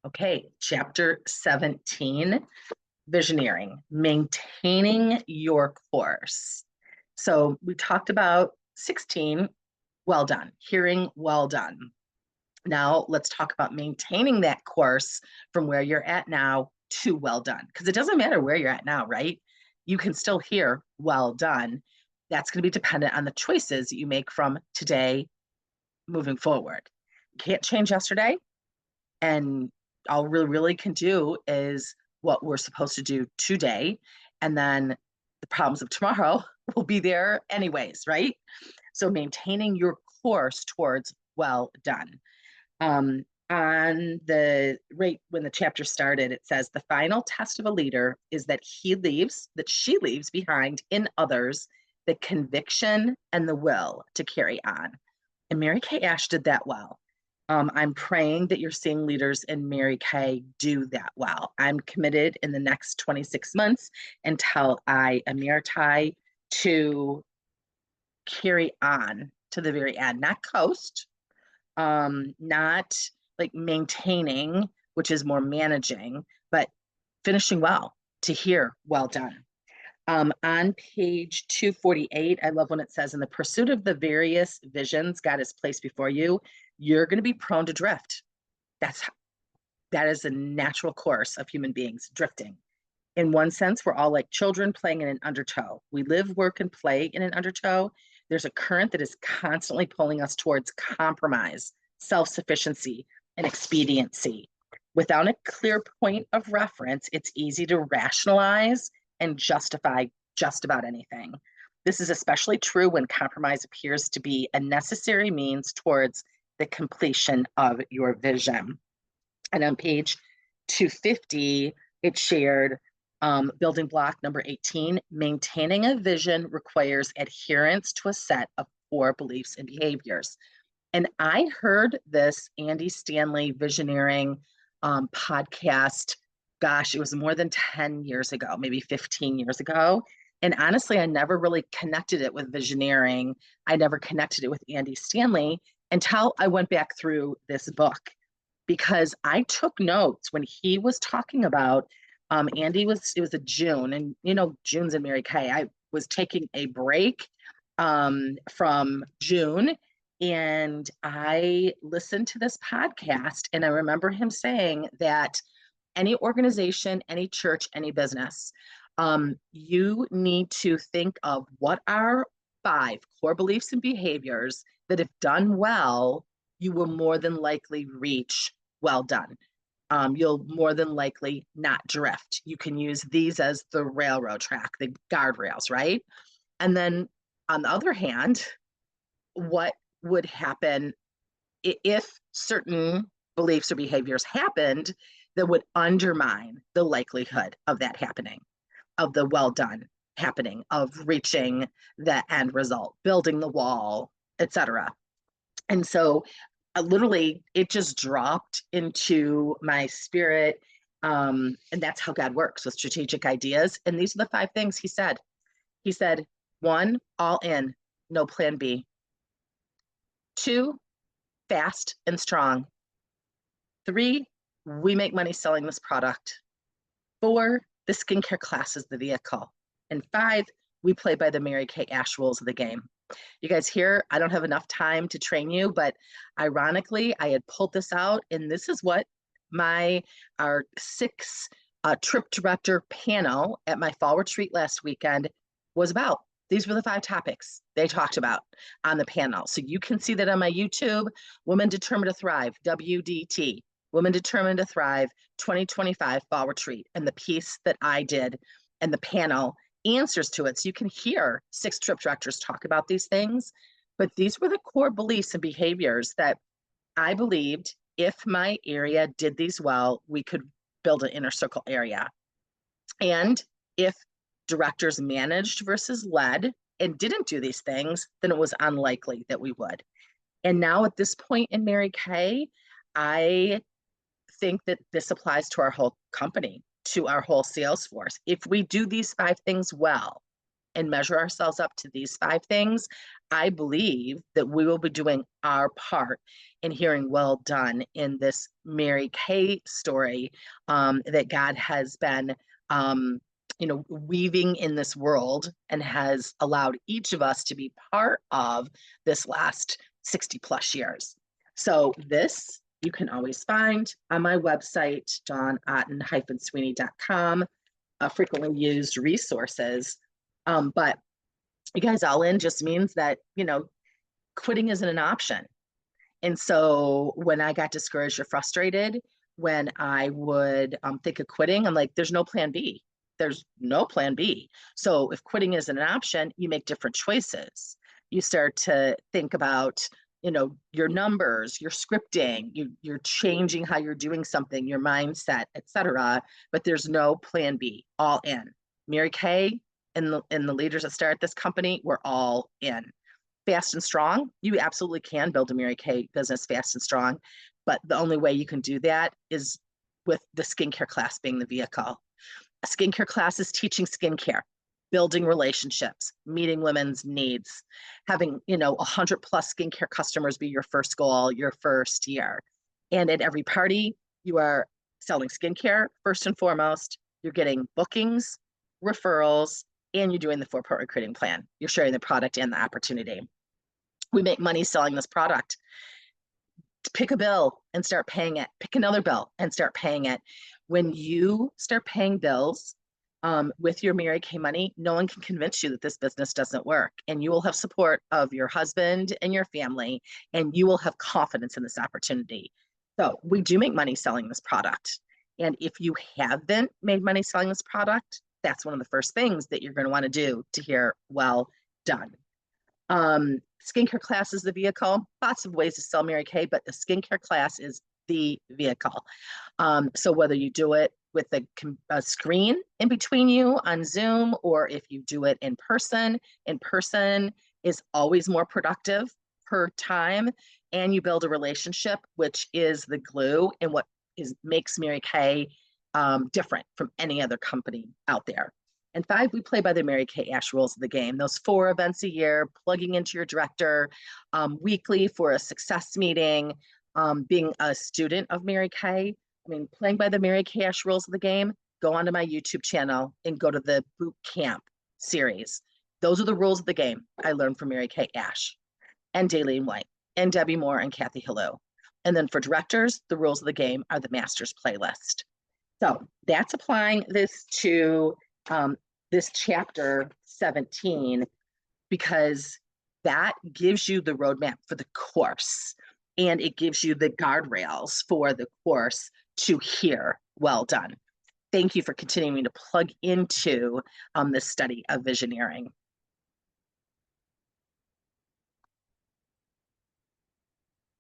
Okay, chapter 17, visioneering, maintaining your course. So we talked about 16, well done, hearing well done. Now let's talk about maintaining that course from where you're at now to well done, because it doesn't matter where you're at now, right? You can still hear well done. That's going to be dependent on the choices you make from today moving forward. You can't change yesterday, and all we really can do is what we're supposed to do today. And then the problems of tomorrow will be there anyways, right? So maintaining your course towards well done. On the right when the chapter started, it says the final test of a leader is that she leaves behind in others the conviction and the will to carry on. And Mary Kay Ash did that well. I'm praying that you're seeing leaders in Mary Kay do that well. I'm committed in the next 26 months until I emeriti to carry on to the very end, not coast, not like maintaining, which is more managing, but finishing well, to hear well done. On page 248, I love when it says, in the pursuit of the various visions God has placed before you, you're going to be prone to drift. That is a natural course of human beings, drifting. In one sense, we're all like children playing in an undertow. We live, work, and play in an undertow. There's a current that is constantly pulling us towards compromise, self-sufficiency, and expediency. Without a clear point of reference, it's easy to rationalize and justify just about anything. This is especially true when compromise appears to be a necessary means towards the completion of your vision. And on page 250, it shared building block number 18, maintaining a vision requires adherence to a set of core beliefs and behaviors. And I heard this Andy Stanley Visioneering podcast, gosh, it was more than 10 years ago, maybe 15 years ago. And honestly, I never really connected it with Visioneering. I never connected it with Andy Stanley until I went back through this book, because I took notes when he was talking about it was a June, and June's in Mary Kay. I was taking a break from June, and I listened to this podcast, and I remember him saying that any organization, any church, any business, you need to think of what are 5 core beliefs and behaviors that, if done well, you will more than likely reach well done. You'll more than likely not drift. You can use these as the railroad track, the guardrails, right? And then on the other hand, what would happen if certain beliefs or behaviors happened that would undermine the likelihood of that happening, of the well done happening, of reaching the end result, building the wall, etc. And so literally it just dropped into my spirit. And that's how God works with strategic ideas. And these are the 5 things he said. He said, 1, all in, no plan B. 2, fast and strong. 3, we make money selling this product. 4, the skincare class is the vehicle. And 5, we play by the Mary Kay Ash rules of the game. You guys hear, I don't have enough time to train you, but ironically, I had pulled this out, and this is what our 6 trip director panel at my fall retreat last weekend was about. These were the 5 topics they talked about on the panel. So you can see that on my YouTube, Women Determined to Thrive, WDT, Women Determined to Thrive 2025 Fall Retreat, and the piece that I did and the panel answers to it. So you can hear 6 trip directors talk about these things, but these were the core beliefs and behaviors that I believed if my area did these well, we could build an inner circle area. And if directors managed versus led and didn't do these things, then it was unlikely that we would. And now at this point in Mary Kay, I think that this applies to our whole company, to our whole sales force. If we do these 5 things well and measure ourselves up to these 5 things, I believe that we will be doing our part in hearing well done in this Mary Kay story that God has been, weaving in this world and has allowed each of us to be part of this last 60 plus years. So this you can always find on my website, Otten-Sweeney.com, frequently used resources. But you guys all in just means that, quitting isn't an option. And so when I got discouraged or frustrated, when I would think of quitting, I'm like, there's no plan B. There's no plan B. So if quitting isn't an option, you make different choices. You start to think about, your numbers, your scripting, you're changing how you're doing something, your mindset, etc. But there's no plan B. All in. Mary Kay and the leaders that start this company, we're all in. Fast and strong, you absolutely can build a Mary Kay business fast and strong, but the only way you can do that is with the skincare class being the vehicle. A skincare class is teaching skincare, building relationships, meeting women's needs, having 100 plus skincare customers be your first goal, your first year. And at every party, you are selling skincare first and foremost. You're getting bookings, referrals, and you're doing the 4-part recruiting plan. You're sharing the product and the opportunity. We make money selling this product. Pick a bill and start paying it. Pick another bill and start paying it. When you start paying bills with your Mary Kay money, no one can convince you that this business doesn't work. And you will have support of your husband and your family, and you will have confidence in this opportunity. So we do make money selling this product. And if you haven't made money selling this product, that's one of the first things that you're going to want to do to hear well done. Skincare class is the vehicle. Lots of ways to sell Mary Kay, but the skincare class is the vehicle. So whether you do it with a screen in between you on Zoom, or if you do it in person is always more productive per time, and you build a relationship, which is the glue and what makes Mary Kay different from any other company out there. And 5, we play by the Mary Kay Ash rules of the game. Those 4 events a year, plugging into your director weekly for a success meeting, being a student of Mary Kay. I mean, playing by the Mary Kay Ash rules of the game, go onto my YouTube channel and go to the boot camp series. Those are the rules of the game I learned from Mary Kay Ash and Daleen White and Debbie Moore and Kathy Hello. And then for directors, the rules of the game are the master's playlist. So that's applying this to this chapter 17, because that gives you the roadmap for the course, and it gives you the guardrails for the course to hear well done. Thank you for continuing to plug into this study of visioneering.